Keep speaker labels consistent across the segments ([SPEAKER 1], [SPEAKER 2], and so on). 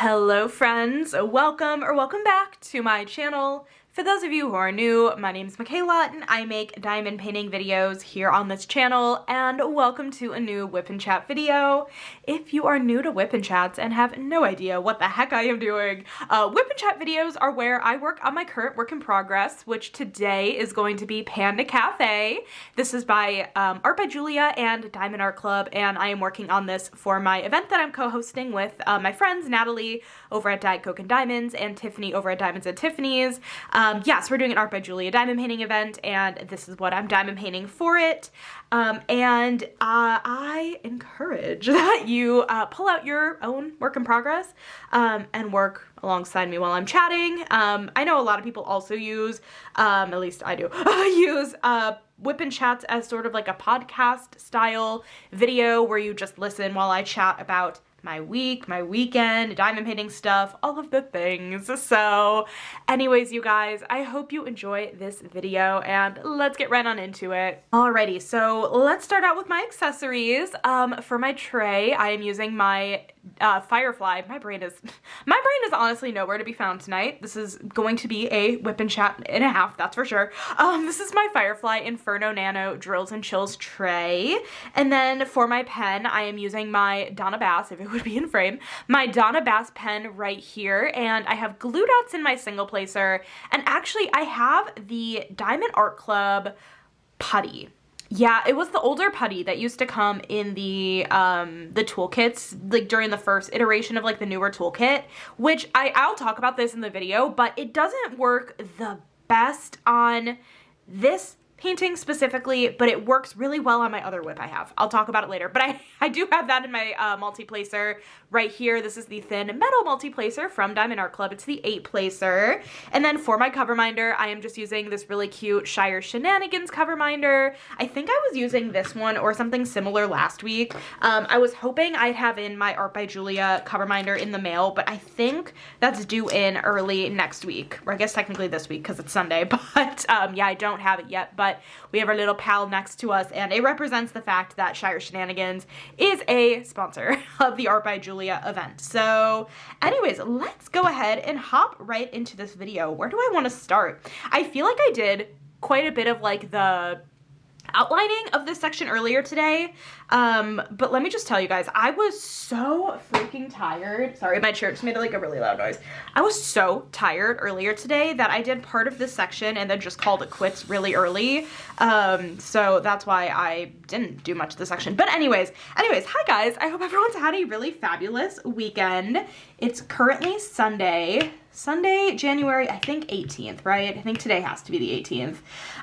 [SPEAKER 1] Hello friends, welcome back to my channel. For those of you who are new, my name is Michaela and I make diamond painting videos here on this channel, and welcome to a new Whip and Chat video. If you are new to Whip and Chats and have no idea what the heck I am doing, Whip and Chat videos are where I work on my current work in progress, which today is going to be Panda Cafe. This is by Art by Julia and Diamond Art Club, and I am working on this for my event that I'm co-hosting with my friends Natalie over at Diet Coke and Diamonds and Tiffany over at Diamonds and Tiffany's. Yes, we're doing an Art by Julia diamond painting event, and this is what I'm diamond painting for it. I encourage that you pull out your own work in progress and work alongside me while I'm chatting. I know a lot of people also use, at least I do, use Whip and Chats as sort of like a podcast style video where you just listen while I chat about my week, my weekend, diamond painting stuff, all of the things. So anyways, you guys, I hope you enjoy this video and let's get right on into it. Alrighty, so let's start out with my accessories. For my tray, I am using my Firefly. My brain is honestly nowhere to be found tonight. This is going to be a Whip and Chat and a half, that's for sure. This is my Firefly Inferno Nano Drills and Chills tray. And then for my pen, I am using my Donna Bass, if it would be in frame, my Donna Bass pen right here, and I have glue dots in my single placer, and actually I have the Diamond Art Club putty. Yeah, it was the older putty that used to come in the toolkits, like during the first iteration of like the newer toolkit, which I'll talk about this in the video, but it doesn't work the best on this painting specifically, but it works really well on my other whip I have. I'll talk about it later, but I do have that in my multi-placer right here. This is the thin metal multi-placer from Diamond Art Club. It's the 8-placer. And then for my cover minder, I am just using this really cute Shire Shenanigans cover minder. I think I was using this one or something similar last week. I was hoping I'd have in my Art by Julia cover minder in the mail, but I think that's due in early next week, or I guess technically this week because it's Sunday, but yeah, I don't have it yet, but we have our little pal next to us, and it represents the fact that Shire Shenanigans is a sponsor of the Art by Julia event. So anyways, let's go ahead and hop right into this video. Where do I want to start? I feel like I did quite a bit of like the outlining of this section earlier today, but let me just tell you guys, I was so freaking tired. Sorry, my chair just made like a really loud noise. I was so tired earlier today that I did part of this section and then just called it quits really early, so that's why I didn't do much of this section. But anyways, hi guys, I hope everyone's had a really fabulous weekend. It's currently Sunday, January, I think 18th, right? I think today has to be the 18th.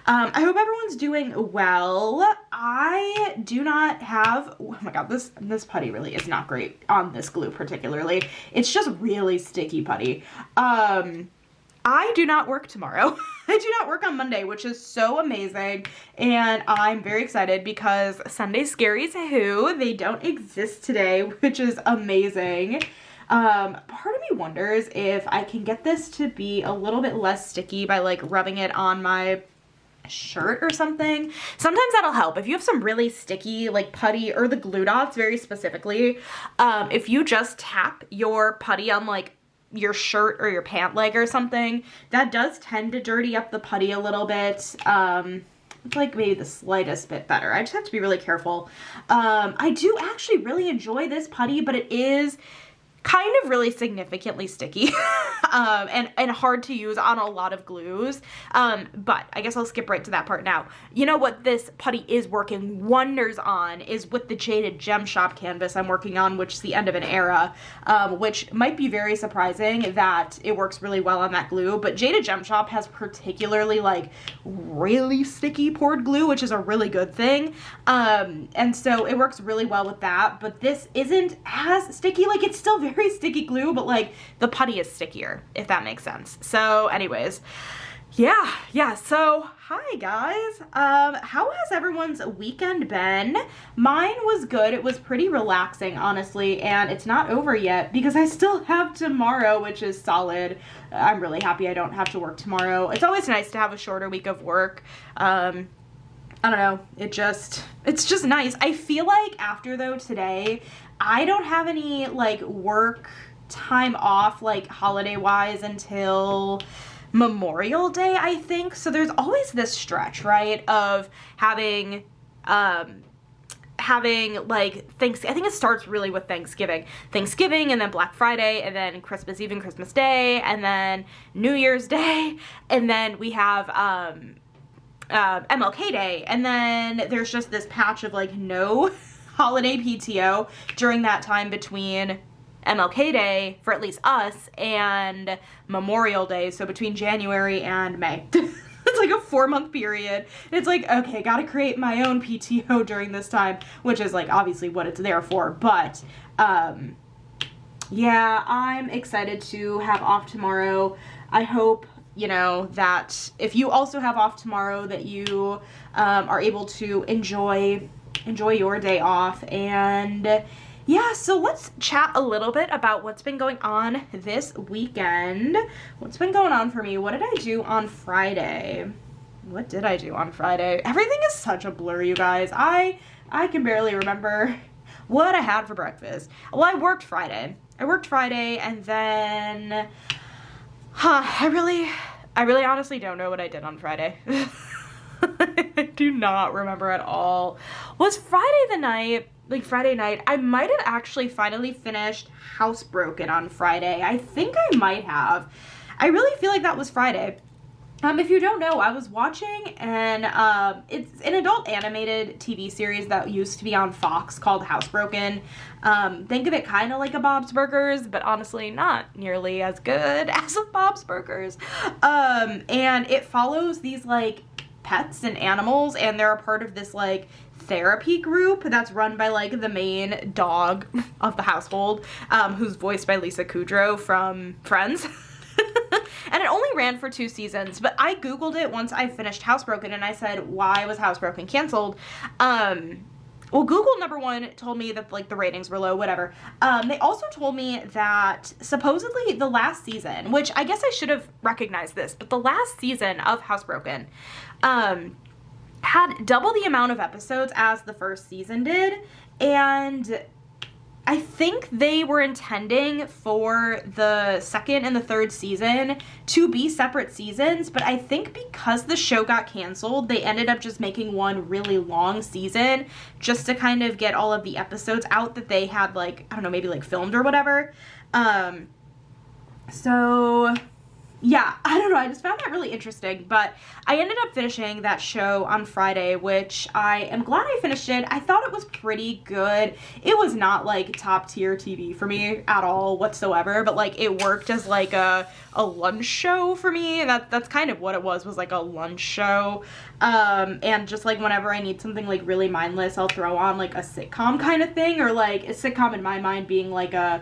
[SPEAKER 1] I hope everyone's doing well. I do not have, oh my god, this putty really is not great on this glue particularly. It's just really sticky putty. I do not work tomorrow. I do not work on Monday, which is so amazing, and I'm very excited because Sunday scaries who, they don't exist today, which is amazing. Part of me wonders if I can get this to be a little bit less sticky by like rubbing it on my shirt or something. Sometimes that'll help. If you have some really sticky like putty, or the glue dots very specifically, if you just tap your putty on like your shirt or your pant leg or something, that does tend to dirty up the putty a little bit. It's like maybe the slightest bit better. I just have to be really careful. I do actually really enjoy this putty, but it is kind of really significantly sticky and hard to use on a lot of glues, but I guess I'll skip right to that part now. You know what this putty is working wonders on is with the Jaded Gem Shop canvas I'm working on, which is the End of an Era, which might be very surprising that it works really well on that glue, but Jaded Gem Shop has particularly like really sticky poured glue, which is a really good thing, and so it works really well with that, but this isn't as sticky. Like, it's still very sticky glue, but like the putty is stickier, if that makes sense. So anyways, yeah, so hi guys. How has everyone's weekend been? Mine was good. It was pretty relaxing, honestly, and it's not over yet because I still have tomorrow, which is solid. I'm really happy I don't have to work tomorrow. It's always nice to have a shorter week of work. I don't know, it's just nice. I feel like after though today, I don't have any like work time off, like, holiday-wise until Memorial Day, I think. So there's always this stretch, right, of having like I think it starts really with Thanksgiving and then Black Friday and then Christmas Eve and Christmas Day and then New Year's Day, and then we have MLK Day, and then there's just this patch of like no holiday PTO during that time between MLK Day for at least us and Memorial Day, so between January and May. It's like a 4-month period. It's like, okay, gotta create my own PTO during this time, which is like obviously what it's there for. But yeah, I'm excited to have off tomorrow. I hope, you know, that if you also have off tomorrow that you are able to enjoy your day off. And yeah, so let's chat a little bit about what's been going on this weekend. What's been going on for me? What did I do on Friday? What did I do on Friday? Everything is such a blur, you guys. I can barely remember what I had for breakfast. Well, I worked Friday, and then, I really honestly don't know what I did on Friday. I do not remember at all. Was Friday night, I might have actually finally finished Housebroken on Friday. I think I might have. I really feel like that was Friday. If you don't know, I was watching it's an adult animated TV series that used to be on Fox called Housebroken. Think of it kind of like a Bob's Burgers, but honestly not nearly as good as a Bob's Burgers. And it follows these like pets and animals, and they're a part of this like therapy group that's run by like the main dog of the household, who's voiced by Lisa Kudrow from Friends. And it only ran for 2 seasons, but I googled it once I finished Housebroken and I said, why was Housebroken canceled? Well, Google, number one, told me that like the ratings were low, whatever. They also told me that supposedly the last season, which I guess I should have recognized this, but the last season of Housebroken had double the amount of episodes as the first season did, and I think they were intending for the second and the third season to be separate seasons, but I think because the show got canceled, they ended up just making one really long season just to kind of get all of the episodes out that they had, like, I don't know, maybe like filmed or whatever. So yeah, I don't know, I just found that really interesting, but I ended up finishing that show on Friday, which I am glad I finished it. I thought it was pretty good. It was not like top tier TV for me at all whatsoever, but like it worked as like a lunch show for me. That's kind of what it was like a lunch show. And just like whenever I need something like really mindless, I'll throw on like a sitcom kind of thing, or like a sitcom in my mind being like a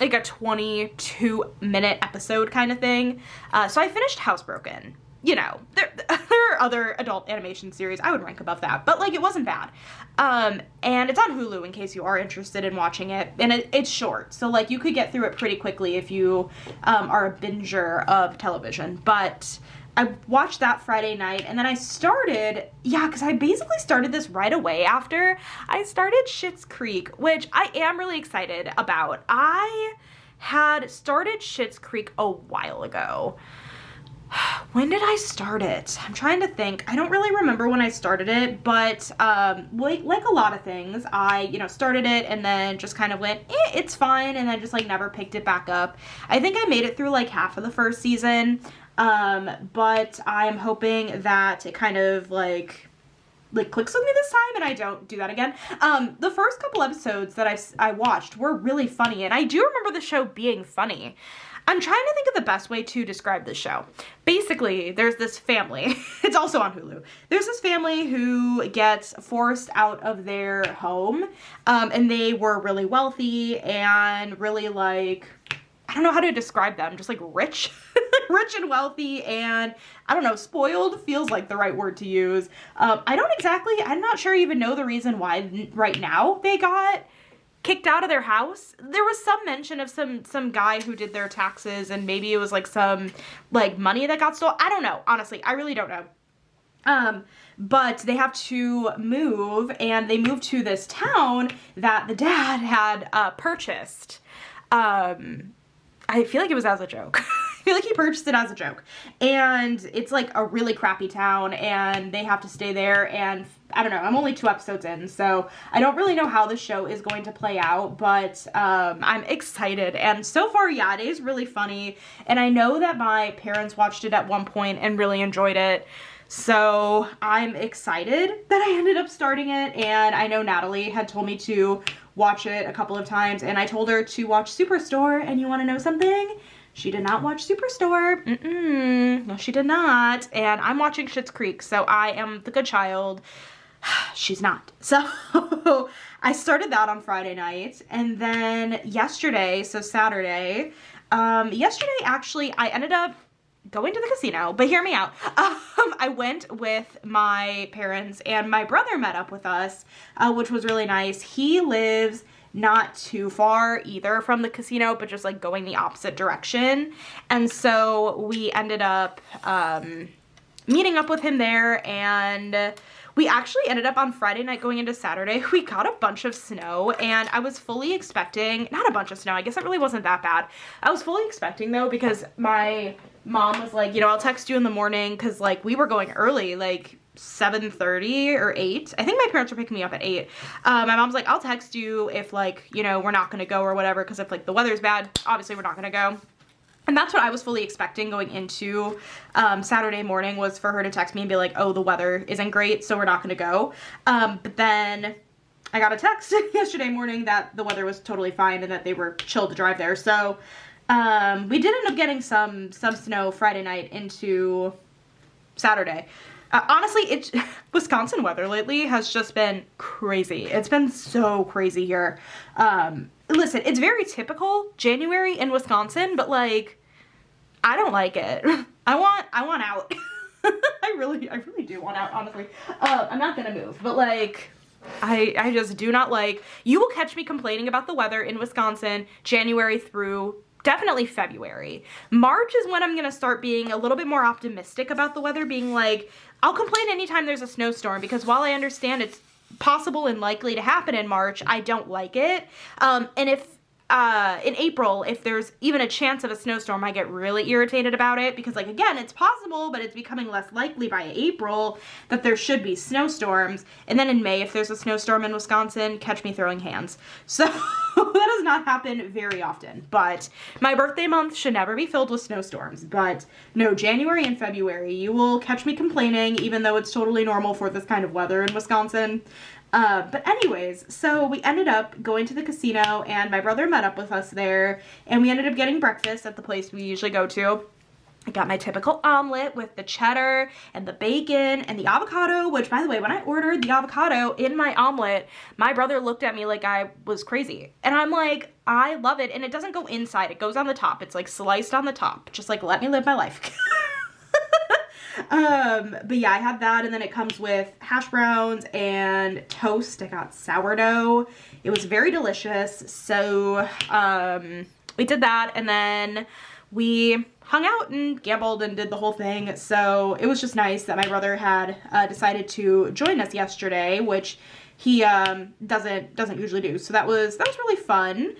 [SPEAKER 1] 22-minute episode kind of thing. So I finished Housebroken. You know, there are other adult animation series I would rank above that, but like it wasn't bad. And it's on Hulu in case you are interested in watching it, and it's short, so like you could get through it pretty quickly if you are a binger of television. But I watched that Friday night, and then I started, because I basically started this right away after I started Schitt's Creek, which I am really excited about. I had started Schitt's Creek a while ago. When did I start it? I'm trying to think. I don't really remember when I started it, but like a lot of things, I, started it and then just kind of went, it's fine, and then just like never picked it back up. I think I made it through like half of the first season. But I'm hoping that it kind of like clicks with me this time and I don't do that again. The first couple episodes that I watched were really funny, and I do remember the show being funny. I'm trying to think of the best way to describe this show. Basically, there's this family. It's also on Hulu. There's this family who gets forced out of their home, and they were really wealthy and really like, I don't know how to describe them, just like rich. Rich and wealthy, and I don't know, spoiled feels like the right word to use. I'm not sure I even know the reason why right now they got kicked out of their house. There was some mention of some guy who did their taxes, and maybe it was like some like money that got stolen. I don't know, honestly, I really don't know. But they have to move, and they moved to this town that the dad had purchased. I feel like it was as a joke. I feel like he purchased it as a joke. And it's like a really crappy town and they have to stay there, and I don't know, I'm only 2 episodes in, so I don't really know how the show is going to play out, but I'm excited. And so far, yeah, it is really funny. And I know that my parents watched it at one point and really enjoyed it. So I'm excited that I ended up starting it, and I know Natalie had told me to watch it a couple of times, and I told her to watch Superstore, and you want to know something? She did not watch Superstore. No, she did not. And I'm watching Schitt's Creek, so I am the good child. She's not. So I started that on Friday night, and then yesterday, so Saturday, yesterday actually I ended up going to the casino, but hear me out. I went with my parents, and my brother met up with us, which was really nice. He lives not too far either from the casino, but just like going the opposite direction. And so we ended up meeting up with him there, and we actually ended up on Friday night going into Saturday. We got a bunch of snow, and I was fully expecting, not a bunch of snow, I guess it really wasn't that bad. I was fully expecting though, because my mom was like, you know, I'll text you in the morning, because like we were going early, like 7:30 or 8. I think my parents were picking me up at 8. My mom's like, I'll text you if like, you know, we're not gonna go or whatever, because if like the weather's bad, obviously we're not gonna go. And that's what I was fully expecting going into Saturday morning, was for her to text me and be like, oh, the weather isn't great, so we're not gonna go. But then I got a text yesterday morning that the weather was totally fine and that they were chill to drive there. So we did end up getting some snow Friday night into Saturday. Honestly, Wisconsin weather lately has just been crazy. It's been so crazy here. Listen, it's very typical January in Wisconsin, but like, I don't like it. I want out. I really do want out, honestly. I'm not gonna move, but like, I just do not like, you will catch me complaining about the weather in Wisconsin January through definitely February. March is when I'm gonna start being a little bit more optimistic about the weather, being like, I'll complain anytime there's a snowstorm, because while I understand it's possible and likely to happen in March, I don't like it. And if in April, if there's even a chance of a snowstorm, I get really irritated about it, because like, again, it's possible, but it's becoming less likely by April that there should be snowstorms. And then in May, if there's a snowstorm in Wisconsin, catch me throwing hands. So that does not happen very often, but my birthday month should never be filled with snowstorms. But no, January and February, you will catch me complaining, even though it's totally normal for this kind of weather in Wisconsin. But anyways, so we ended up going to the casino, and my brother met up with us there, and we ended up getting breakfast at the place we usually go to. I got my typical omelet with the cheddar and the bacon and the avocado, which, by the way, when I ordered the avocado in my omelet, my brother looked at me like I was crazy. And I'm like, I love it. And it doesn't go inside. It goes on the top. It's like sliced on the top. Just like, let me live my life. But yeah, I had that, and then it comes with hash browns and toast. I got sourdough. It was very delicious. So, we did that, and then we hung out and gambled and did the whole thing. So it was just nice that my brother had decided to join us yesterday, which he doesn't usually do. So that was really fun.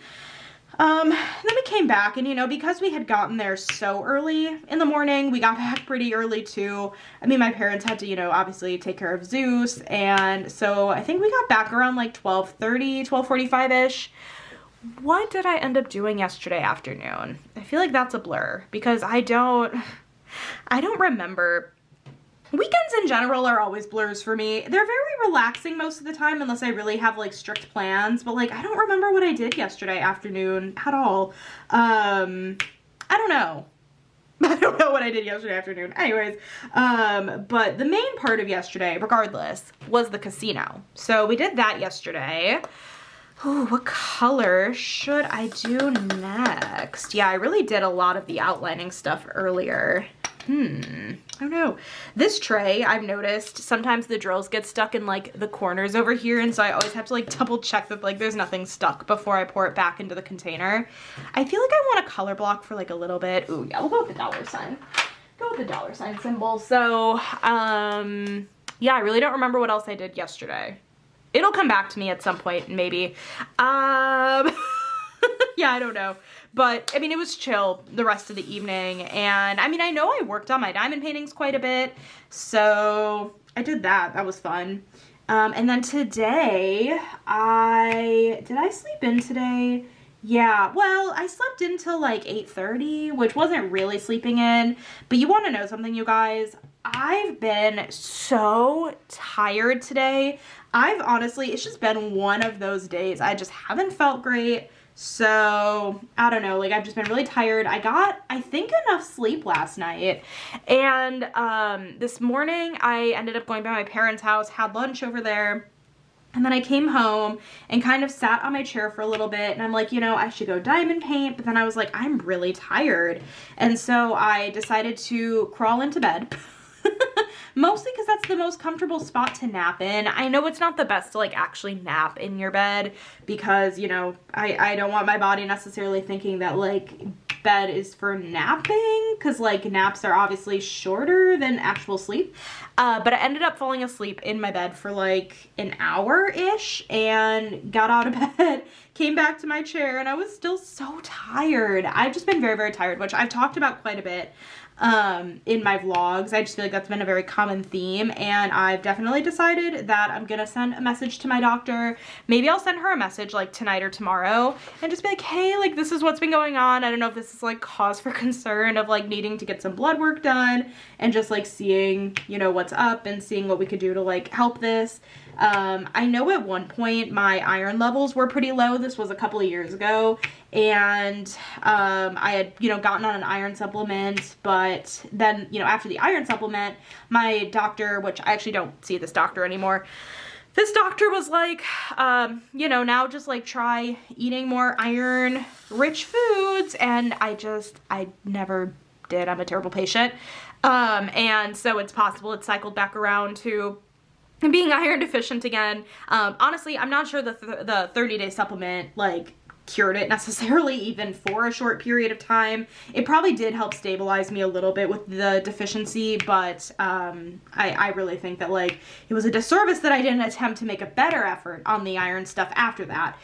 [SPEAKER 1] Then we came back, and you know, because we had gotten there so early in the morning, we got back pretty early too. I mean, my parents had to, you know, obviously take care of Zeus, and so I think we got back around like 12:30, 12:45-ish. What did I end up doing yesterday afternoon? I feel like that's a blur, because I don't remember. Weekends in general are always blurs for me. They're very relaxing most of the time, unless I really have like strict plans, but like, I don't remember what I did yesterday afternoon at all. I don't know. I don't know what I did yesterday afternoon. Anyways, but the main part of yesterday, regardless, was the casino. So we did that yesterday. Ooh, what color should I do next? Yeah, I really did a lot of the outlining stuff earlier. I don't know. This tray, I've noticed, sometimes the drills get stuck in like the corners over here, and so I always have to like double check that like there's nothing stuck before I pour it back into the container. I feel like I want a color block for like a little bit. Ooh, yeah, we'll go with the dollar sign. Go with the dollar sign symbol. So, yeah, I really don't remember what else I did yesterday. It'll come back to me at some point, maybe. Yeah, I don't know. But, I mean, it was chill the rest of the evening. And, I mean, I know I worked on my diamond paintings quite a bit. So, I did that. That was fun. And then today, did I sleep in today? Yeah, well, I slept until like 8:30, which wasn't really sleeping in. But you want to know something, you guys? I've been so tired today. Honestly, it's just been one of those days. I just haven't felt great. So, I don't know, like, I've just been really tired. I got, I think, enough sleep last night. And this morning, I ended up going by my parents' house, had lunch over there. And then I came home and kind of sat on my chair for a little bit. And I'm like, you know, I should go diamond paint. But then I was like, I'm really tired. And so I decided to crawl into bed. Mostly because that's the most comfortable spot to nap in. I know it's not the best to like actually nap in your bed because, you know, I don't want my body necessarily thinking that like bed is for napping because like naps are obviously shorter than actual sleep. But I ended up falling asleep in my bed for like an hour-ish and got out of bed, came back to my chair, and I was still so tired. I've just been very, very tired, which I've talked about quite a bit in my vlogs. I just feel like that's been a very common theme, and I've definitely decided that I'm gonna send a message to my doctor. Maybe I'll send her a message like tonight or tomorrow and just be like, hey, like this is what's been going on. I don't know if this is like cause for concern of like needing to get some blood work done and just like seeing, you know, what's up and seeing what we could do to like help this. I know at one point my iron levels were pretty low. This was a couple of years ago, and I had, you know, gotten on an iron supplement, but then, you know, after the iron supplement, my doctor, which I actually don't see this doctor anymore, this doctor was like, you know, now just like try eating more iron rich foods, and I never did. I'm a terrible patient. And so it's possible it cycled back around to being iron deficient again. Honestly, I'm not sure the 30-day supplement like cured it necessarily, even for a short period of time. It probably did help stabilize me a little bit with the deficiency, but I really think that like it was a disservice that I didn't attempt to make a better effort on the iron stuff after that.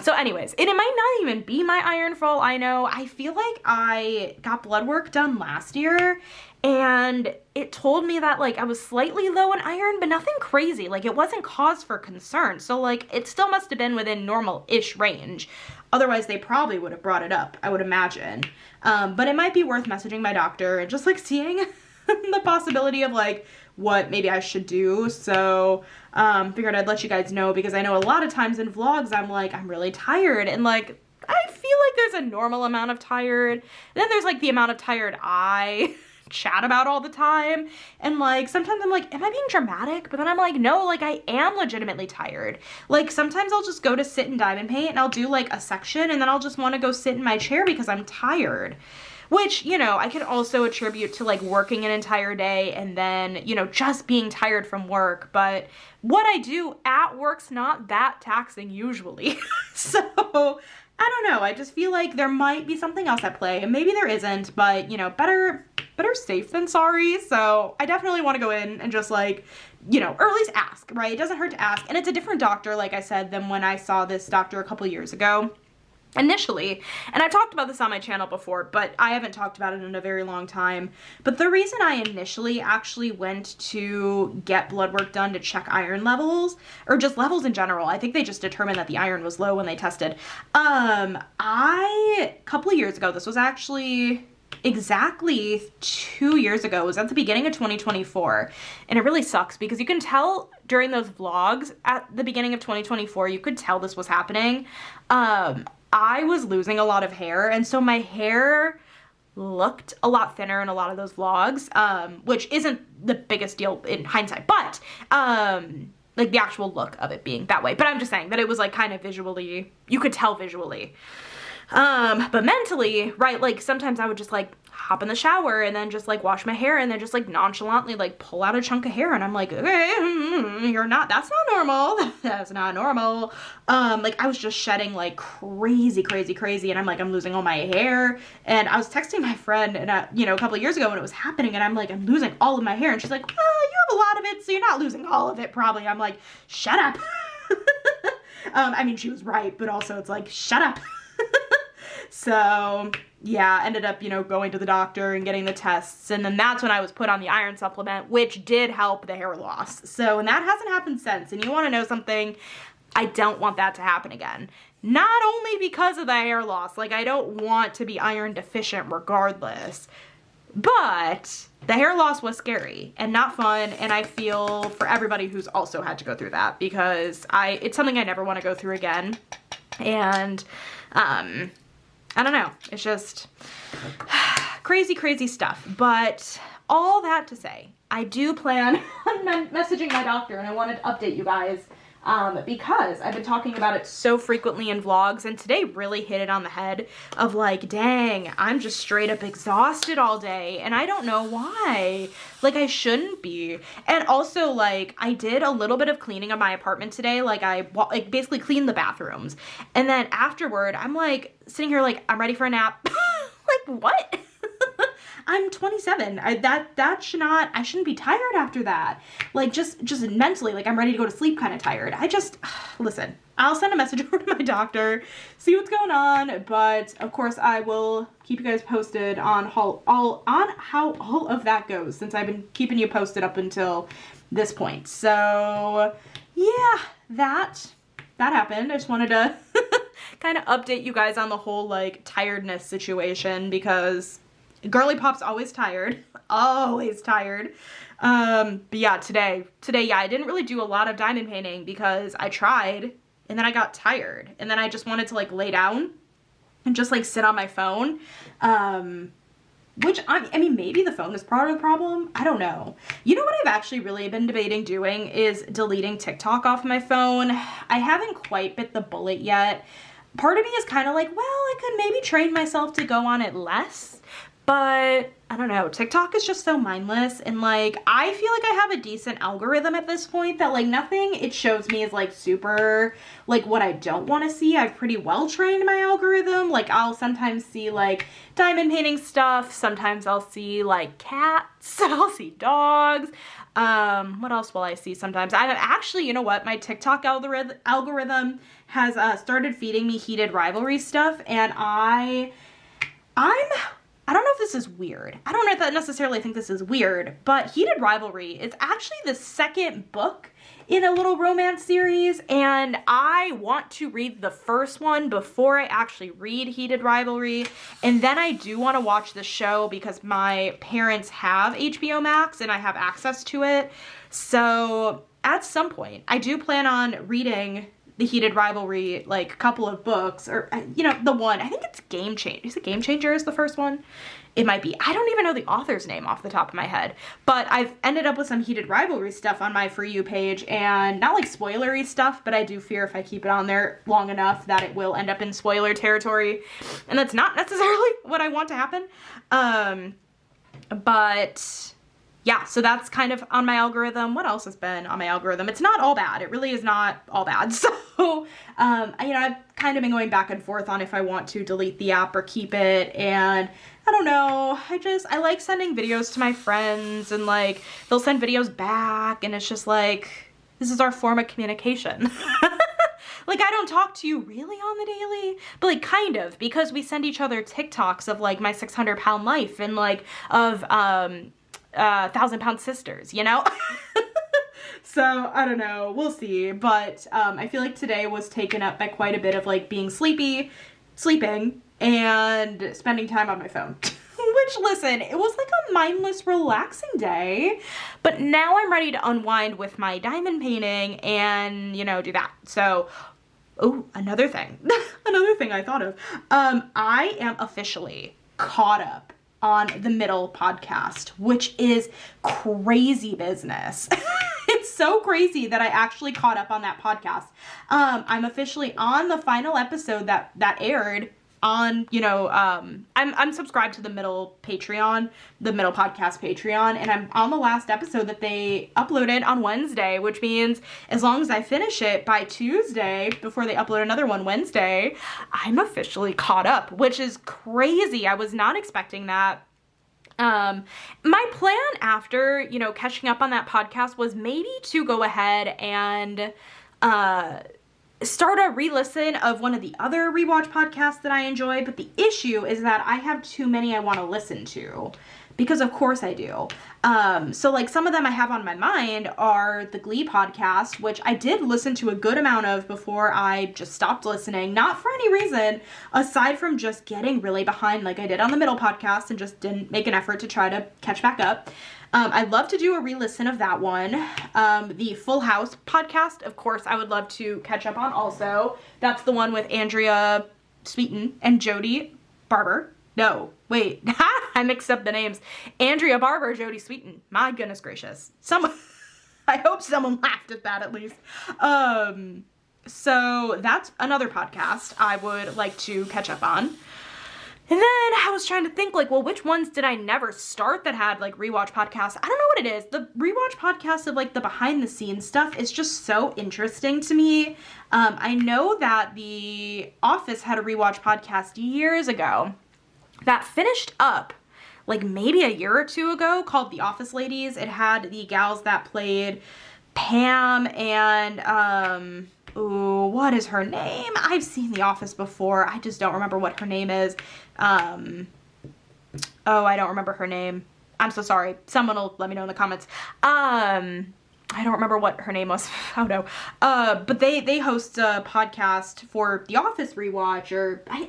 [SPEAKER 1] So anyways, and it might not even be my iron for all I know. I feel like I got blood work done last year, and it told me that like I was slightly low in iron, but nothing crazy. Like it wasn't cause for concern. So like it still must have been within normal-ish range. Otherwise they probably would have brought it up, I would imagine. But it might be worth messaging my doctor and just like seeing the possibility of like what maybe I should do. So figured I'd let you guys know, because I know a lot of times in vlogs I'm like, I'm really tired, and like I feel like there's a normal amount of tired. Then there's like the amount of tired I chat about all the time, and like sometimes I'm like, am I being dramatic? But then I'm like, no, like I am legitimately tired. Like sometimes I'll just go to sit in diamond paint and I'll do like a section, and then I'll just want to go sit in my chair because I'm tired. Which, you know, I can also attribute to like working an entire day and then, you know, just being tired from work. But what I do at work's not that taxing usually. So I don't know. I just feel like there might be something else at play, and maybe there isn't, but you know, better safe than sorry. So I definitely want to go in and just like, you know, or at least ask, right? It doesn't hurt to ask. And it's a different doctor, like I said, than when I saw this doctor a couple years ago initially. And I've talked about this on my channel before, but I haven't talked about it in a very long time. But the reason I initially actually went to get blood work done to check iron levels, or just levels in general, I think they just determined that the iron was low when they tested. A couple of years ago, this was actually exactly 2 years ago, it was at the beginning of 2024, and it really sucks because you can tell during those vlogs at the beginning of 2024, you could tell this was happening. I was losing a lot of hair, and so my hair looked a lot thinner in a lot of those vlogs, which isn't the biggest deal in hindsight, but like the actual look of it being that way. But I'm just saying that it was like kind of visually, you could tell visually. But mentally, right, like sometimes I would just like hop in the shower and then just like wash my hair and then just like nonchalantly like pull out a chunk of hair, and I'm like, okay, that's not normal. That's not normal. Like I was just shedding like crazy, and I'm like, I'm losing all my hair. And I was texting my friend, and you know, a couple of years ago when it was happening, and I'm like, I'm losing all of my hair, and she's like, well, you have a lot of it, so you're not losing all of it probably. I'm like, shut up. I mean, she was right, but also it's like, shut up. So yeah, ended up, going to the doctor and getting the tests. And then that's when I was put on the iron supplement, which did help the hair loss. So, and that hasn't happened since. And you want to know something? I don't want that to happen again. Not only because of the hair loss, like I don't want to be iron deficient regardless, but the hair loss was scary and not fun. And I feel for everybody who's also had to go through that, because it's something I never want to go through again. And, I don't know. It's just crazy, crazy stuff. But all that to say, I do plan on messaging my doctor, and I wanted to update you guys because I've been talking about it so frequently in vlogs, and today really hit it on the head of like, dang, I'm just straight up exhausted all day, and I don't know why. Like, I shouldn't be. And also, like, I did a little bit of cleaning of my apartment today. Like, I basically cleaned the bathrooms, and then afterward, I'm like sitting here like, I'm ready for a nap. Like, what? I'm 27. I shouldn't be tired after that. Like, just mentally, like, I'm ready to go to sleep kind of tired. Listen, I'll send a message over to my doctor, see what's going on, but of course I will keep you guys posted on how all of that goes, since I've been keeping you posted up until this point. So yeah, that happened. I just wanted to kind of update you guys on the whole, like, tiredness situation, because girly pop's always tired. Always tired. But yeah, today, yeah, I didn't really do a lot of diamond painting because I tried and then I got tired. And then I just wanted to, like, lay down and just, like, sit on my phone. Which, I mean, maybe the phone is part of the problem. I don't know. You know what I've actually really been debating doing is deleting TikTok off my phone. I haven't quite bit the bullet yet. Part of me is kind of like, well, I could maybe train myself to go on it less. But I don't know, TikTok is just so mindless, and like, I feel like I have a decent algorithm at this point that, like, nothing it shows me is like super, like, what I don't want to see. I've pretty well trained my algorithm. Like, I'll sometimes see like diamond painting stuff, sometimes I'll see like cats, I'll see dogs. What else will I see sometimes? I actually, you know what, my TikTok algorithm has started feeding me heated rivalry stuff, and I don't know if this is weird. I don't necessarily think this is weird, but Heated Rivalry is actually the second book in a little romance series, and I want to read the first one before I actually read Heated Rivalry, and then I do want to watch the show because my parents have HBO Max and I have access to it. So at some point, I do plan on reading the Heated Rivalry, like, couple of books, or, the one, I think it's Game Changer. Is it Game Changer is the first one? It might be. I don't even know the author's name off the top of my head, but I've ended up with some Heated Rivalry stuff on my For You page, and not like spoilery stuff, but I do fear if I keep it on there long enough that it will end up in spoiler territory, and that's not necessarily what I want to happen. But yeah, so that's kind of on my algorithm. What else has been on my algorithm? It's not all bad. It really is not all bad. So, I've kind of been going back and forth on if I want to delete the app or keep it. And I don't know. I like sending videos to my friends, and like, they'll send videos back, and it's just like, this is our form of communication. Like, I don't talk to you really on the daily, but like, kind of, because we send each other TikToks of like my 600-pound life and like of, 1,000-pound sisters, you know? So, I don't know, we'll see, but, I feel like today was taken up by quite a bit of, like, being sleeping, and spending time on my phone. Which, listen, it was like a mindless, relaxing day, but now I'm ready to unwind with my diamond painting and, do that. So, oh, another thing I thought of, I am officially caught up on the Middle podcast, which is crazy business. It's so crazy that I actually caught up on that podcast. I'm officially on the final episode that aired on, I'm subscribed to the Middle Patreon, the Middle Podcast Patreon, and I'm on the last episode that they uploaded on Wednesday, which means as long as I finish it by Tuesday, before they upload another one Wednesday, I'm officially caught up, which is crazy. I was not expecting that. My plan after, catching up on that podcast was maybe to go ahead and, start a re-listen of one of the other rewatch podcasts that I enjoy, but the issue is that I have too many I want to listen to, because of course I do. So like some of them I have on my mind are the Glee podcast, which I did listen to a good amount of before I just stopped listening, not for any reason aside from just getting really behind like I did on the Middle podcast and just didn't make an effort to try to catch back up. I'd love to do a re-listen of that one. The Full House podcast, of course, I would love to catch up on also. That's the one with Andrea Sweeten and Jodie Barber. No, wait, I mixed up the names. Andrea Barber, Jodie Sweeten. My goodness gracious. I hope someone laughed at that at least. So that's another podcast I would like to catch up on. And then I was trying to think, like, well, which ones did I never start that had, like, rewatch podcasts? I don't know what it is. The rewatch podcast of, like, the behind-the-scenes stuff is just so interesting to me. I know that The Office had a rewatch podcast years ago that finished up, like, maybe a year or two ago, called The Office Ladies. It had the gals that played Pam and, ooh, what is her name? I've seen The Office before. I just don't remember what her name is. Oh, I don't remember her name. I'm so sorry. Someone will let me know in the comments. I don't remember what her name was. Oh no. But they host a podcast for The Office rewatch, or I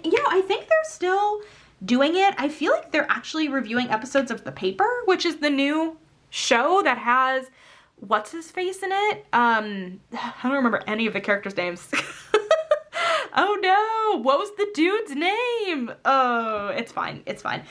[SPEAKER 1] think they're still doing it. I feel like they're actually reviewing episodes of The Paper, which is the new show that has what's his face in it? I don't remember any of the characters' names. Oh no, what was the dude's name? Oh, it's fine, it's fine.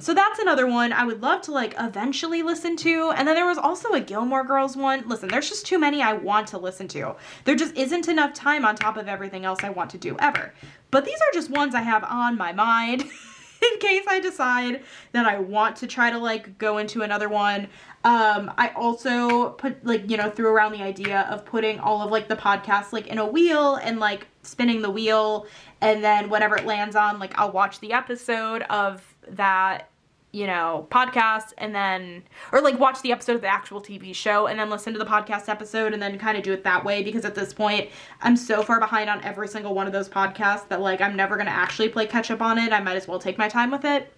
[SPEAKER 1] So that's another one I would love to like eventually listen to. And then there was also a Gilmore Girls one. Listen, there's just too many I want to listen to. There just isn't enough time on top of everything else I want to do ever. But these are just ones I have on my mind in case I decide that I want to try to like go into another one. I also put like, threw around the idea of putting all of like the podcasts like in a wheel and like spinning the wheel, and then whatever it lands on, like I'll watch the episode of that, podcast, and then, or like watch the episode of the actual TV show and then listen to the podcast episode and then kind of do it that way, because at this point I'm so far behind on every single one of those podcasts that like I'm never going to actually play catch up on it. I might as well take my time with it.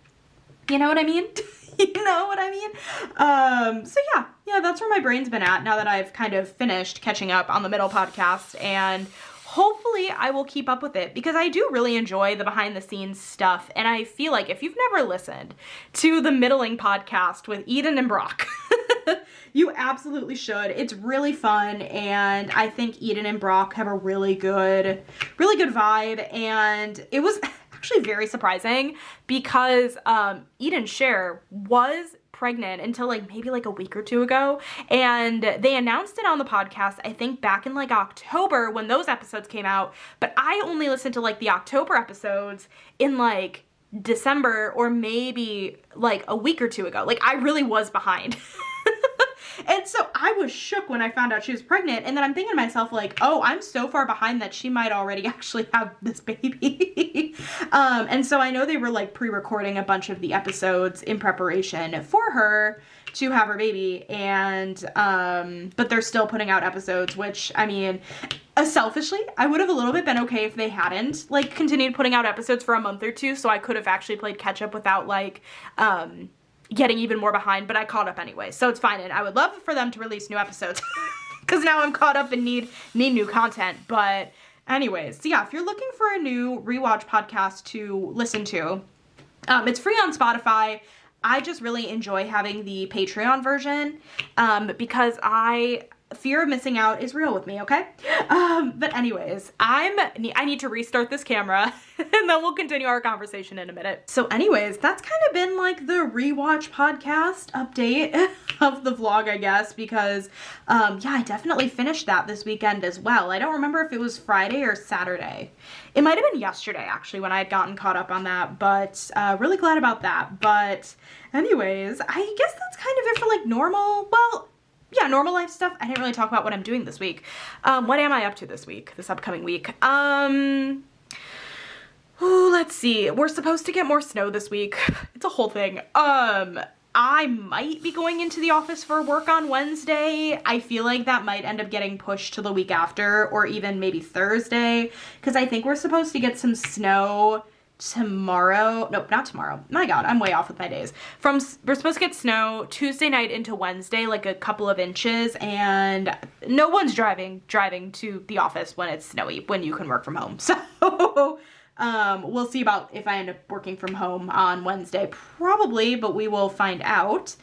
[SPEAKER 1] You know what I mean? You know what I mean? So yeah, that's where my brain's been at now that I've kind of finished catching up on the Middle podcast, and hopefully I will keep up with it because I do really enjoy the behind the scenes stuff. And I feel like if you've never listened to the Middling podcast with Eden and Brock, you absolutely should. It's really fun. And I think Eden and Brock have a really good vibe. And it was actually very surprising because Eden Cher was pregnant until like maybe like a week or two ago, and they announced it on the podcast I think back in like October when those episodes came out, but I only listened to like the October episodes in like December or maybe like a week or two ago. Like I really was behind. And so I was shook when I found out she was pregnant, and then I'm thinking to myself like, oh, I'm so far behind that she might already actually have this baby. And so I know they were like pre-recording a bunch of the episodes in preparation for her to have her baby, and but they're still putting out episodes, which I mean, selfishly, I would have a little bit been okay if they hadn't like continued putting out episodes for a month or two, so I could have actually played catch up without like getting even more behind, but I caught up anyway, so it's fine. And I would love for them to release new episodes because now I'm caught up and need new content. But anyways, so yeah, if you're looking for a new rewatch podcast to listen to, it's free on Spotify. I just really enjoy having the Patreon version because fear of missing out is real with me, okay? But anyways, I need to restart this camera and then we'll continue our conversation in a minute. So anyways, that's kind of been like the rewatch podcast update of the vlog, I guess, because yeah, I definitely finished that this weekend as well. I don't remember if it was Friday or Saturday. It might have been yesterday actually when I had gotten caught up on that, but really glad about that. But anyways, I guess that's kind of it for like normal life stuff. I didn't really talk about what I'm doing this week. What am I up to this upcoming week? Let's see. We're supposed to get more snow this week. It's a whole thing. I might be going into the office for work on Wednesday. I feel like that might end up getting pushed to the week after, or even maybe Thursday, because I think we're supposed to get some snow tomorrow. Nope, not tomorrow. My God, I'm way off with my days. We're supposed to get snow Tuesday night into Wednesday, like a couple of inches, and no one's driving to the office when it's snowy, when you can work from home. So we'll see about if I end up working from home on Wednesday, probably, but we will find out.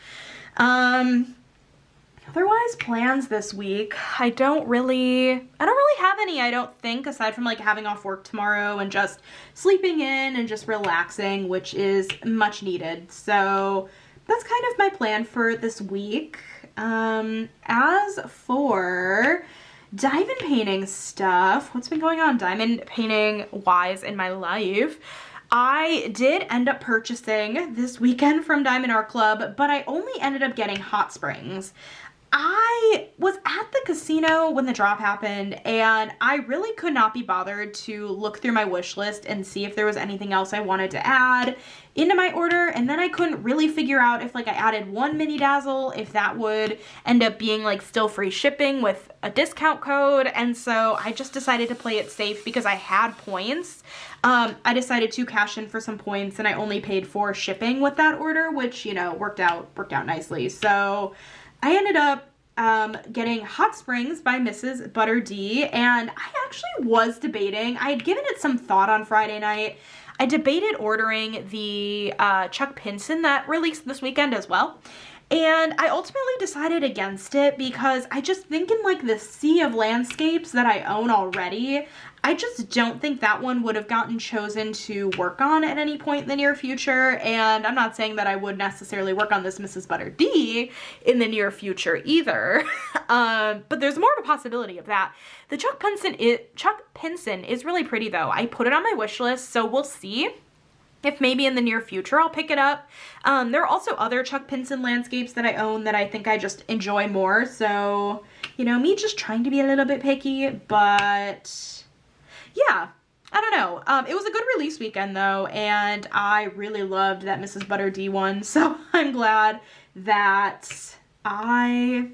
[SPEAKER 1] Otherwise, plans this week, I don't really have any, I don't think, aside from like having off work tomorrow and just sleeping in and just relaxing, which is much needed. So that's kind of my plan for this week. As for diamond painting stuff, what's been going on diamond painting wise in my life? I did end up purchasing this weekend from Diamond Art Club, but I only ended up getting hot springs. I was at the casino when the drop happened, and I really could not be bothered to look through my wish list and see if there was anything else I wanted to add into my order. And then I couldn't really figure out if like I added one mini dazzle, if that would end up being like still free shipping with a discount code. And so I just decided to play it safe because I had points. I decided to cash in for some points, and I only paid for shipping with that order, which, you know, worked out nicely. So I ended up getting Hot Springs by Mrs. Butter D, and I actually was debating. I had given it some thought on Friday night. I debated ordering the Chuck Pinson that released this weekend as well, and I ultimately decided against it because I just think in like the sea of landscapes that I own already, I just don't think that one would have gotten chosen to work on at any point in the near future. And I'm not saying that I would necessarily work on this Mrs. Butter D in the near future either. But there's more of a possibility of that. The Chuck Pinson is really pretty though. I put it on my wish list, so we'll see if maybe in the near future I'll pick it up. There are also other Chuck Pinson landscapes that I own that I think I just enjoy more. So, you know, me just trying to be a little bit picky, but yeah, I don't know. It was a good release weekend though, and I really loved that Mrs. Butter D one, so I'm glad that I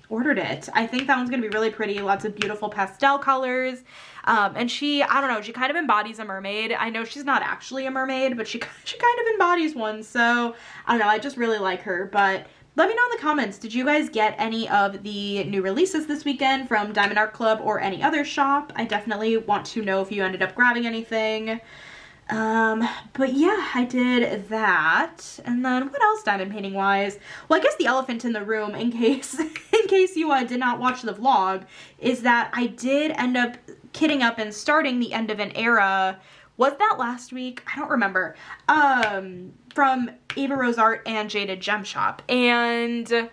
[SPEAKER 1] ordered it. I think that one's gonna be really pretty, lots of beautiful pastel colors, and she, I don't know, she kind of embodies a mermaid. I know she's not actually a mermaid, but she kind of embodies one, so I don't know, I just really like her. But let me know in the comments, did you guys get any of the new releases this weekend from Diamond Art Club or any other shop? I definitely want to know if you ended up grabbing anything. But yeah, I did that. And then what else diamond painting wise? Well, I guess the elephant in the room, in case you did not watch the vlog, is that I did end up kitting up and starting the End of an Era. Was that last week? I don't remember. From Ava Rose Art and Jaded Gem Shop. And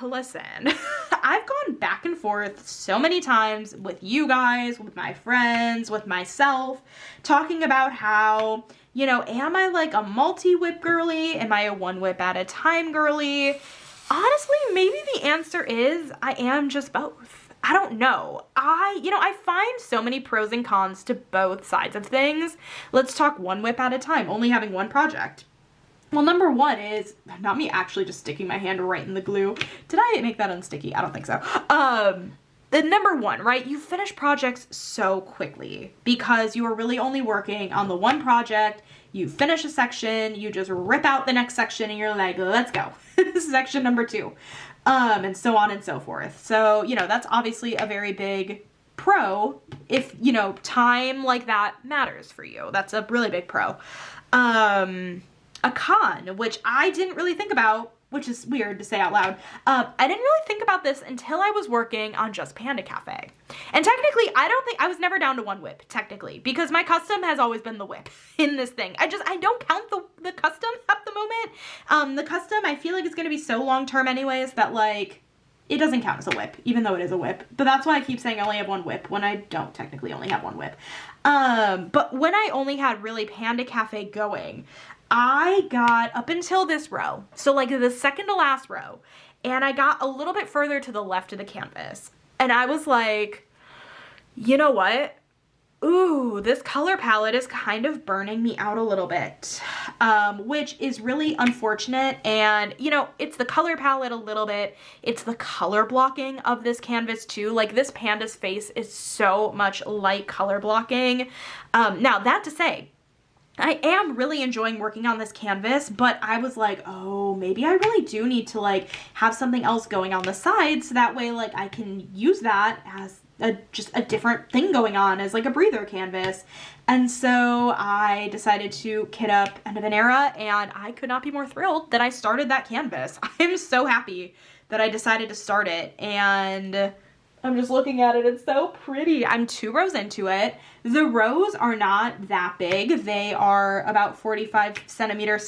[SPEAKER 1] listen, I've gone back and forth so many times with you guys, with my friends, with myself, talking about how, you know, am I like a multi-whip girly? Am I a one whip at a time girly? Honestly, maybe the answer is I am just both. I don't know. I find so many pros and cons to both sides of things. Let's talk one whip at a time, only having one project. Well, number one is, not me actually just sticking my hand right in the glue. Did I make that unsticky? I don't think so. The number one, right? You finish projects so quickly because you are really only working on the one project. You finish a section, you just rip out the next section and you're like, let's go. This is section number 2. And so on and so forth. So, you know, that's obviously a very big pro if, you know, time like that matters for you. That's a really big pro. A con, which I didn't really think about, which is weird to say out loud. I didn't really think about this until I was working on Just Panda Cafe. And technically, I was never down to one whip, technically, because my custom has always been the whip in this thing. I don't count the custom at the moment. The custom, I feel like it's going to be so long-term anyways that, like, it doesn't count as a whip, even though it is a whip. But that's why I keep saying I only have one whip when I don't technically only have one whip. But when I only had really Panda Cafe going, I got up until this row, so like the second to last row, and I got a little bit further to the left of the canvas, and I was like, you know what? Ooh, this color palette is kind of burning me out a little bit, which is really unfortunate. And, you know, it's the color palette a little bit. It's the color blocking of this canvas too. Like, this panda's face is so much light color blocking. Now, that to say, I am really enjoying working on this canvas, but I was like, oh, maybe I really do need to like have something else going on the side so that way like I can use that as just a different thing going on as like a breather canvas. And so I decided to kit up End of an Era, and I could not be more thrilled that I started that canvas. I'm so happy that I decided to start it, and I'm just looking at it. It's so pretty. I'm 2 rows into it. The rows are not that big. They are about 45 centimeter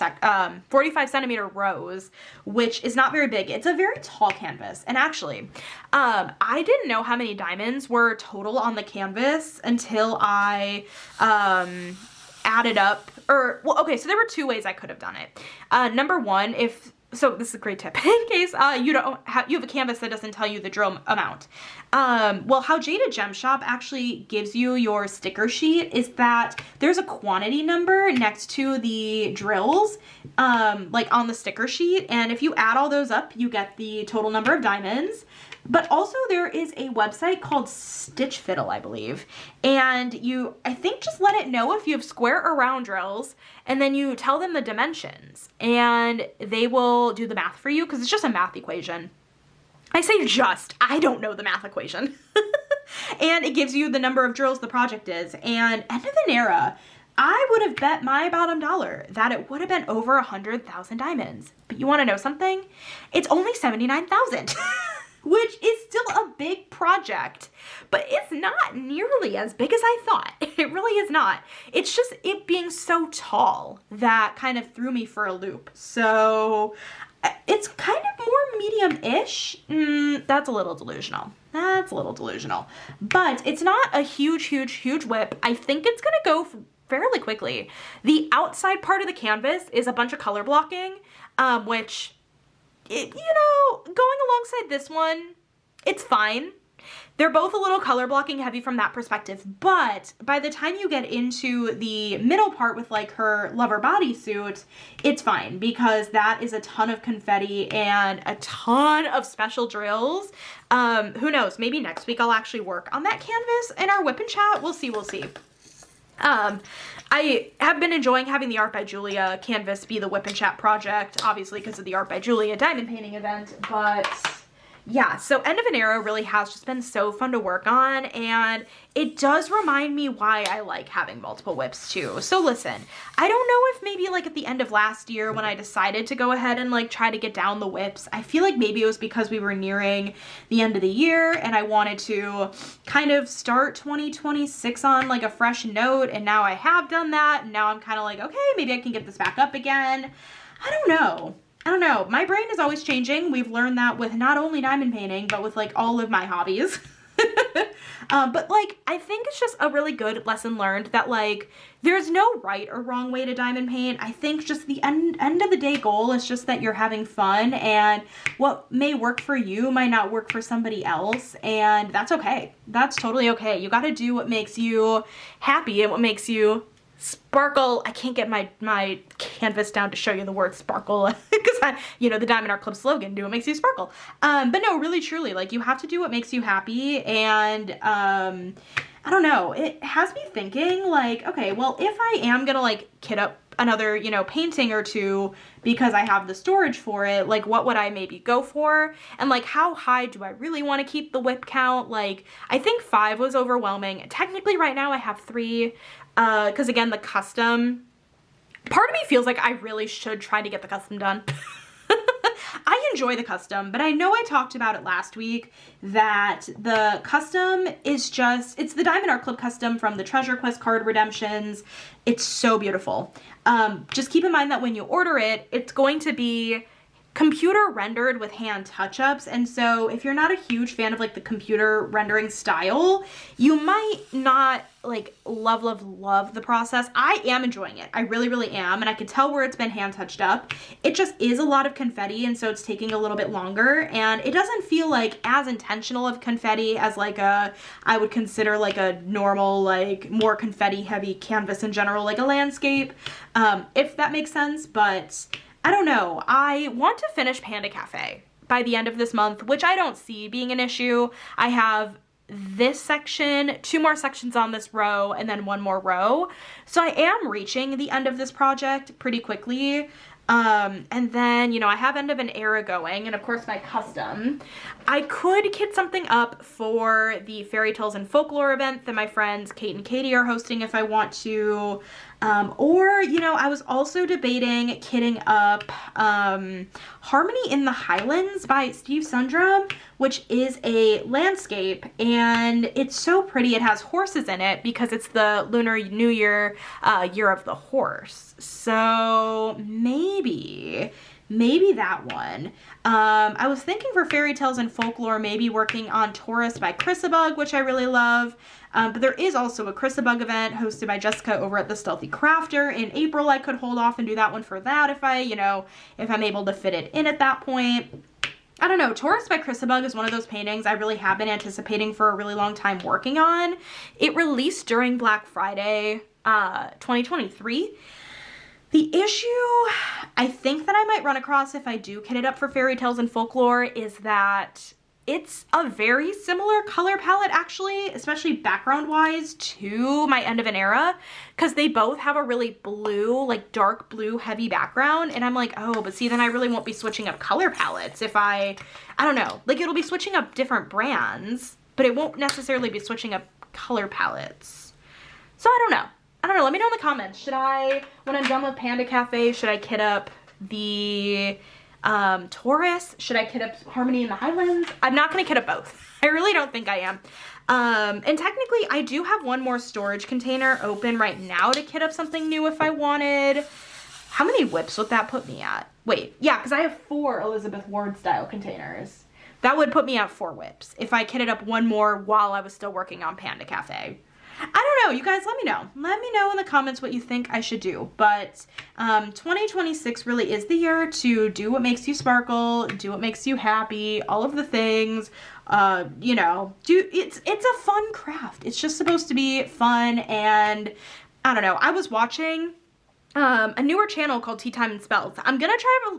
[SPEAKER 1] rows, which is not very big. It's a very tall canvas. And actually, I didn't know how many diamonds were total on the canvas until I added up, well, okay, so there were 2 ways I could have done it. Number one, so this is a great tip in case you have a canvas that doesn't tell you the drill amount. Well, how Jada Gem Shop actually gives you your sticker sheet is that there's a quantity number next to the drills, like on the sticker sheet. And if you add all those up, you get the total number of diamonds. But also there is a website called Stitch Fiddle, I believe. And you, I think, just let it know if you have square or round drills, and then you tell them the dimensions, and they will do the math for you, because it's just a math equation. I say just, I don't know the math equation. And it gives you the number of drills the project is. And End of an Era, I would have bet my bottom dollar that it would have been over 100,000 diamonds. But you want to know something? It's only 79,000. Which is still a big project, but it's not nearly as big as I thought. It really is not. It's just it being so tall that kind of threw me for a loop. So it's kind of more medium-ish. That's a little delusional. That's a little delusional. But it's not a huge, huge, huge whip. I think it's gonna go fairly quickly. The outside part of the canvas is a bunch of color blocking, which, you know, going alongside this one, it's fine. They're both a little color blocking heavy from that perspective, but by the time you get into the middle part with like her lover bodysuit, it's fine because that is a ton of confetti and a ton of special drills. Who knows, maybe next week I'll actually work on that canvas in our whip and chat. We'll see, we'll see. I have been enjoying having the Art by Julia canvas be the whip and chat project, obviously because of the Art by Julia diamond painting event, but yeah, so End of an Era really has just been so fun to work on, and it does remind me why I like having multiple whips too. So listen, I don't know if maybe like at the end of last year when I decided to go ahead and like try to get down the whips, I feel like maybe it was because we were nearing the end of the year and I wanted to kind of start 2026 on like a fresh note, and now I have done that, and now I'm kind of like, okay, maybe I can get this back up again. I don't know. My brain is always changing. We've learned that with not only diamond painting, but with like all of my hobbies. But like, I think it's just a really good lesson learned that like, there's no right or wrong way to diamond paint. I think just the end of the day goal is just that you're having fun, and what may work for you might not work for somebody else. And that's okay. That's totally okay. You got to do what makes you happy and what makes you sparkle. I can't get my canvas down to show you the word sparkle because you know, the Diamond Art Club slogan, do what makes you sparkle. But no, really truly, like, you have to do what makes you happy. And I don't know, it has me thinking like, okay, well, if I am gonna like kit up another, you know, painting or two because I have the storage for it, like what would I maybe go for? And like, how high do I really want to keep the whip count? Like, I think 5 was overwhelming. Technically right now I have 3. Because again, the custom, part of me feels like I really should try to get the custom done. I enjoy the custom, but I know I talked about it last week that the custom is just, it's the Diamond Art Club custom from the Treasure Quest card redemptions. It's so beautiful. Just keep in mind that when you order it, it's going to be computer rendered with hand touch-ups, and so if you're not a huge fan of like the computer rendering style, you might not like love the process. I am enjoying it. I really am, and I could tell where it's been hand touched up. It just is a lot of confetti, and so it's taking a little bit longer, and it doesn't feel like as intentional of confetti as like I would consider like a normal, like more confetti heavy canvas in general, like a landscape, if that makes sense. But I don't know. I want to finish Panda Cafe by the end of this month, which I don't see being an issue. I have this section, 2 more sections on this row, and then 1 more row. So I am reaching the end of this project pretty quickly. And then, you know, I have End of an Era going, and of course my custom. I could kit something up for the Fairy Tales and Folklore event that my friends Kate and Katie are hosting if I want to. Or, you know, I was also debating kitting up Harmony in the Highlands by Steve Sundrum, which is a landscape, and it's so pretty. It has horses in it because it's the Lunar New Year, Year of the Horse. So maybe that one. I was thinking for Fairy Tales and Folklore, maybe working on Taurus by Chrisabug, which I really love. But there is also a Chrisabug event hosted by Jessica over at the Stealthy Crafter in April. I could hold off and do that one for that if I'm able to fit it in at that point. I don't know, Taurus by Chrisabug is one of those paintings I really have been anticipating for a really long time working on. It released during Black Friday 2023. The issue I think that I might run across if I do kit it up for Fairy Tales and Folklore is that it's a very similar color palette, actually, especially background-wise, to my End of an Era, because they both have a really blue, like dark blue heavy background, and I'm like, oh, but see, then I really won't be switching up color palettes if I don't know, like it'll be switching up different brands, but it won't necessarily be switching up color palettes. So I don't know. Let me know in the comments. Should I, when I'm done with Panda Cafe, should I kit up the Taurus? Should I kit up Harmony in the Highlands? I'm not going to kit up both. I really don't think I am. And technically I do have 1 more storage container open right now to kit up something new if I wanted. How many whips would that put me at? Wait, yeah, because I have 4 Elizabeth Ward style containers. That would put me at 4 whips if I kitted up 1 more while I was still working on Panda Cafe. I don't know, you guys, let me know. Let me know in the comments what you think I should do. But 2026 really is the year to do what makes you sparkle, do what makes you happy, all of the things. You know, it's a fun craft. It's just supposed to be fun, and I don't know. I was watching a newer channel called TeatimeandSpells. I'm gonna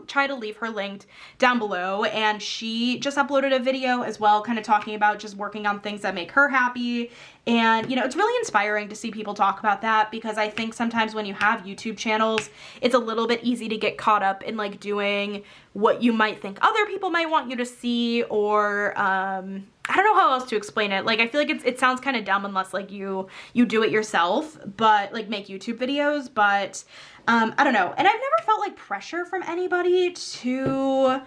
[SPEAKER 1] try to leave her linked down below, and she just uploaded a video as well, kind of talking about just working on things that make her happy. And, you know, it's really inspiring to see people talk about that, because I think sometimes when you have YouTube channels, it's a little bit easy to get caught up in like doing what you might think other people might want you to see, or I don't know how else to explain it. Like, I feel like it sounds kind of dumb unless like you do it yourself, but like make YouTube videos. But I don't know. And I've never felt like pressure from anybody to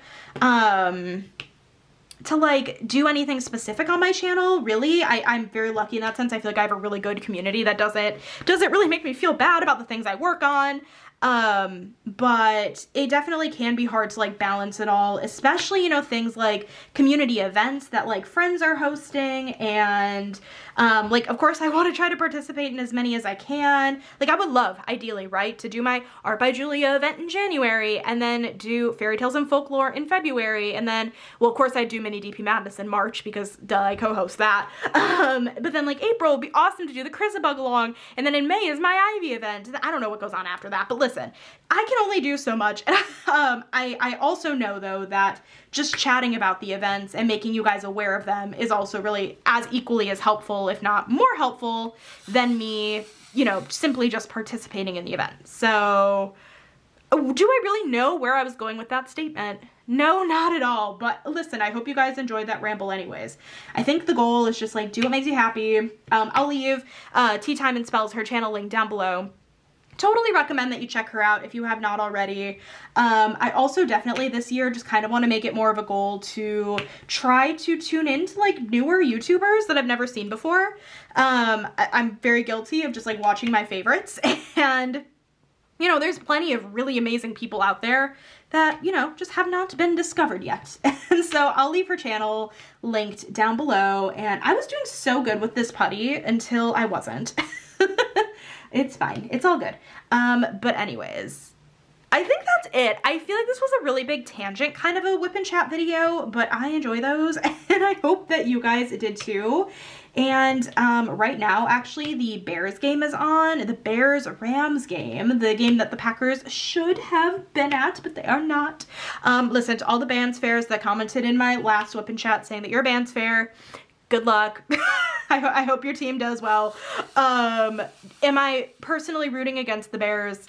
[SPEAKER 1] like do anything specific on my channel, really. I'm very lucky in that sense. I feel like I have a really good community that doesn't really make me feel bad about the things I work on. But it definitely can be hard to like balance it all, especially, you know, things like community events that like friends are hosting, and like, of course I want to try to participate in as many as I can. Like, I would love, ideally, right, to do my Art by Julia event in January, and then do Fairy Tales and Folklore in February, and then, well, of course I do Mini DP Madness in March because duh, I co-host that. But then like April would be awesome to do the Chrisabug along, and then in May is my Ivy event. I don't know what goes on after that, but listen, I can only do so much. I also know though that just chatting about the events and making you guys aware of them is also really as equally as helpful, if not more helpful, than me, you know, simply just participating in the event. So, do I really know where I was going with that statement? No, not at all. But listen, I hope you guys enjoyed that ramble anyways. I think the goal is just like, do what makes you happy. I'll leave TeatimeandSpells, her channel, link down below. Totally recommend that you check her out if you have not already. I also definitely this year just kind of want to make it more of a goal to try to tune into like newer YouTubers that I've never seen before. I'm very guilty of just like watching my favorites, and You know, there's plenty of really amazing people out there that, you know, just have not been discovered yet. And so I'll leave her channel linked down below. And I was doing so good with this putty until I wasn't. It's fine. It's all good. But anyways, I think that's it. I feel like this was a really big tangent kind of a whip and chat video, but I enjoy those and I hope that you guys did too. And right now, actually, the Bears game is on. The Bears-Rams game, the game that the Packers should have been at, but they are not. Listen, to all the Bands fans that commented in my last whip and chat saying that you're a Bands fan, good luck. I hope your team does well. Am I personally rooting against the Bears?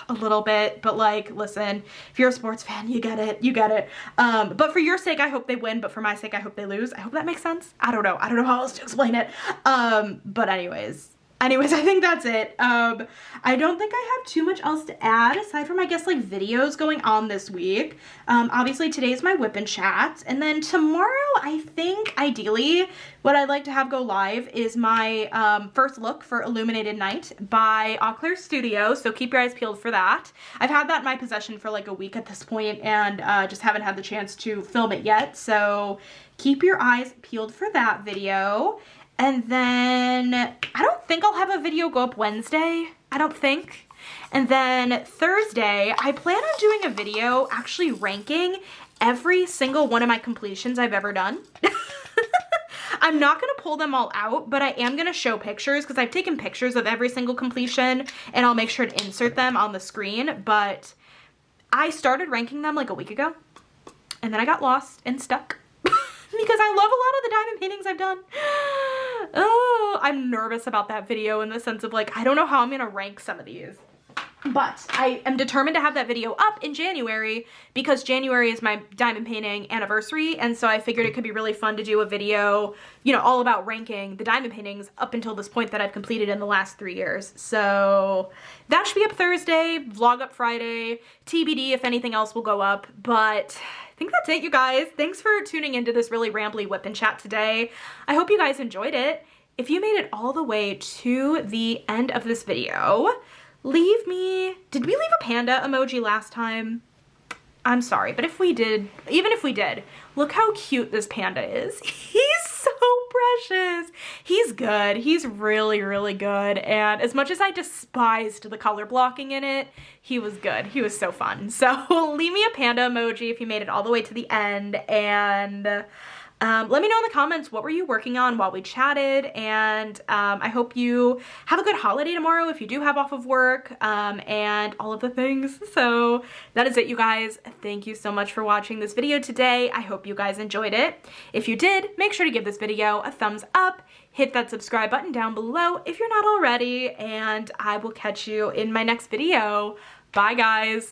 [SPEAKER 1] A little bit, but like, listen, if you're a sports fan, you get it, you get it. But for your sake, I hope they win, but for my sake, I hope they lose. I hope that makes sense. I don't know how else to explain it. But anyways, I think that's it. I don't think I have too much else to add aside from, I guess, like videos going on this week. Obviously today's my whip and chat, and then tomorrow I think ideally what I'd like to have go live is my first look for Illuminated Night by Eau Claire Studio, so keep your eyes peeled for that. I've had that in my possession for like a week at this point and just haven't had the chance to film it yet, so keep your eyes peeled for that video. And then I don't think I'll have a video go up Wednesday. I don't think. And then Thursday, I plan on doing a video actually ranking every single one of my completions I've ever done. I'm not going to pull them all out, but I am going to show pictures because I've taken pictures of every single completion and I'll make sure to insert them on the screen. But I started ranking them like a week ago and then I got lost and stuck because I love a lot of the diamond paintings I've done. Oh, I'm nervous about that video in the sense of like, I don't know how I'm going to rank some of these. But I am determined to have that video up in January because January is my diamond painting anniversary, and so I figured it could be really fun to do a video, you know, all about ranking the diamond paintings up until this point that I've completed in the last 3 years. So that should be up Thursday, vlog up Friday, TBD if anything else will go up, but I think that's it, you guys. Thanks for tuning into this really rambly whip and chat today. I hope you guys enjoyed it. If you made it all the way to the end of this video, leave me, did we leave a panda emoji last time? I'm sorry, but if we did, even if we did, look how cute this panda is. He's so precious. He's good. He's really, really good. And as much as I despised the color blocking in it, he was good. He was so fun. So leave me a panda emoji if you made it all the way to the end. And let me know in the comments, what were you working on while we chatted, and I hope you have a good holiday tomorrow if you do have off of work, and all of the things. So that is it, you guys. Thank you so much for watching this video today. I hope you guys enjoyed it. If you did, make sure to give this video a thumbs up, hit that subscribe button down below if you're not already, and I will catch you in my next video. Bye, guys.